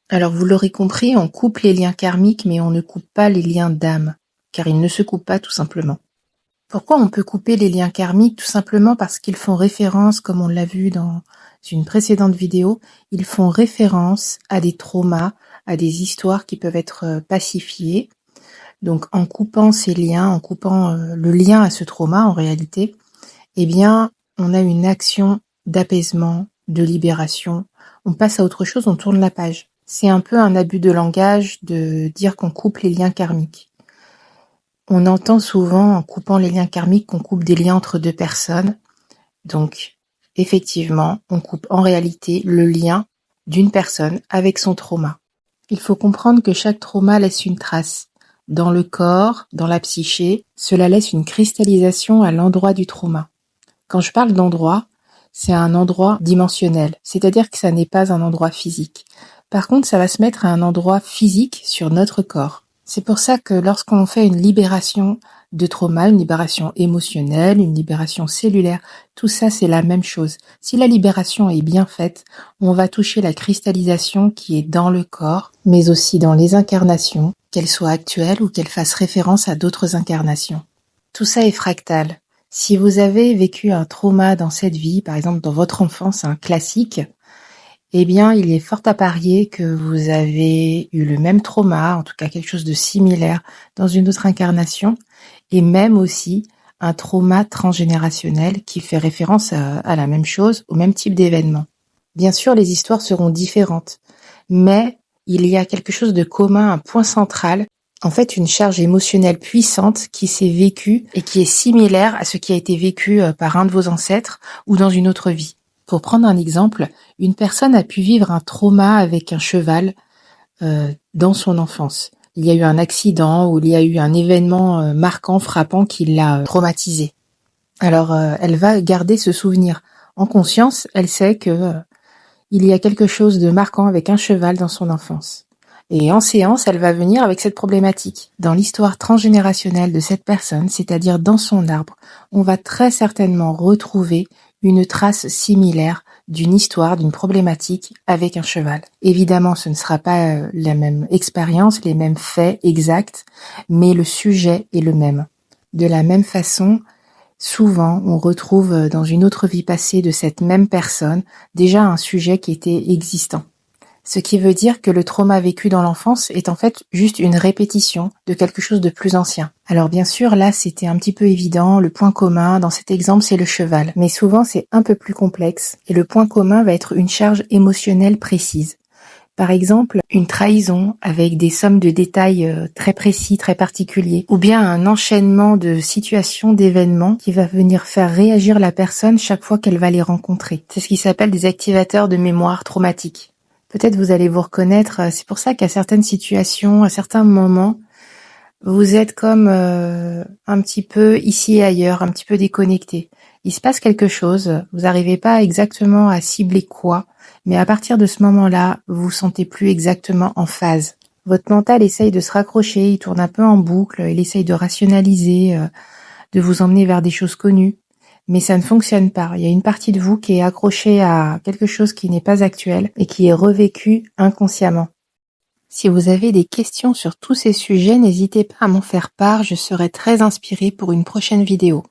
Alors vous l'aurez compris, on coupe les liens karmiques, mais on ne coupe pas les liens d'âme, car ils ne se coupent pas tout simplement. Pourquoi on peut couper les liens karmiques? Tout simplement parce qu'ils font référence, comme on l'a vu dans une précédente vidéo, ils font référence à des traumas, à des histoires qui peuvent être pacifiées. Donc en coupant ces liens, en coupant le lien à ce trauma en réalité, eh bien on a une action d'apaisement, de libération, on passe à autre chose, on tourne la page. C'est un peu un abus de langage de dire qu'on coupe les liens karmiques. On entend souvent en coupant les liens karmiques qu'on coupe des liens entre deux personnes. Donc, effectivement, on coupe en réalité le lien d'une personne avec son trauma. Il faut comprendre que chaque trauma laisse une trace. Dans le corps, dans la psyché, cela laisse une cristallisation à l'endroit du trauma. Quand je parle d'endroit, c'est un endroit dimensionnel, c'est-à-dire que ça n'est pas un endroit physique. Par contre, ça va se mettre à un endroit physique sur notre corps. C'est pour ça que lorsqu'on fait une libération de trauma, une libération émotionnelle, une libération cellulaire, tout ça c'est la même chose. Si la libération est bien faite, on va toucher la cristallisation qui est dans le corps, mais aussi dans les incarnations, qu'elles soient actuelles ou qu'elles fassent référence à d'autres incarnations. Tout ça est fractal. Si vous avez vécu un trauma dans cette vie, par exemple dans votre enfance, un classique, eh bien, il est fort à parier que vous avez eu le même trauma, en tout cas quelque chose de similaire dans une autre incarnation, et même aussi un trauma transgénérationnel qui fait référence à la même chose, au même type d'événement. Bien sûr, les histoires seront différentes, mais il y a quelque chose de commun, un point central, en fait une charge émotionnelle puissante qui s'est vécue et qui est similaire à ce qui a été vécu par un de vos ancêtres ou dans une autre vie. Pour prendre un exemple, une personne a pu vivre un trauma avec un cheval dans son enfance. Il y a eu un accident ou il y a eu un événement marquant, frappant qui l'a traumatisée. Alors elle va garder ce souvenir. En conscience, elle sait que il y a quelque chose de marquant avec un cheval dans son enfance. Et en séance, elle va venir avec cette problématique. Dans l'histoire transgénérationnelle de cette personne, c'est-à-dire dans son arbre, on va très certainement retrouver une trace similaire d'une histoire, d'une problématique avec un cheval. Évidemment, ce ne sera pas la même expérience, les mêmes faits exacts, mais le sujet est le même. De la même façon, souvent, on retrouve dans une autre vie passée de cette même personne déjà un sujet qui était existant. Ce qui veut dire que le trauma vécu dans l'enfance est en fait juste une répétition de quelque chose de plus ancien. Alors bien sûr, là c'était un petit peu évident, le point commun dans cet exemple c'est le cheval, mais souvent c'est un peu plus complexe et le point commun va être une charge émotionnelle précise. Par exemple, une trahison avec des sommes de détails très précis, très particuliers, ou bien un enchaînement de situations, d'événements qui va venir faire réagir la personne chaque fois qu'elle va les rencontrer. C'est ce qui s'appelle des activateurs de mémoire traumatique. Peut-être vous allez vous reconnaître, c'est pour ça qu'à certaines situations, à certains moments, vous êtes comme un petit peu ici et ailleurs, un petit peu déconnecté. Il se passe quelque chose, vous n'arrivez pas exactement à cibler quoi, mais à partir de ce moment-là, vous vous sentez plus exactement en phase. Votre mental essaye de se raccrocher, il tourne un peu en boucle, il essaye de rationaliser, de vous emmener vers des choses connues. Mais ça ne fonctionne pas. Il y a une partie de vous qui est accrochée à quelque chose qui n'est pas actuel et qui est revécu inconsciemment. Si vous avez des questions sur tous ces sujets, n'hésitez pas à m'en faire part, je serai très inspirée pour une prochaine vidéo.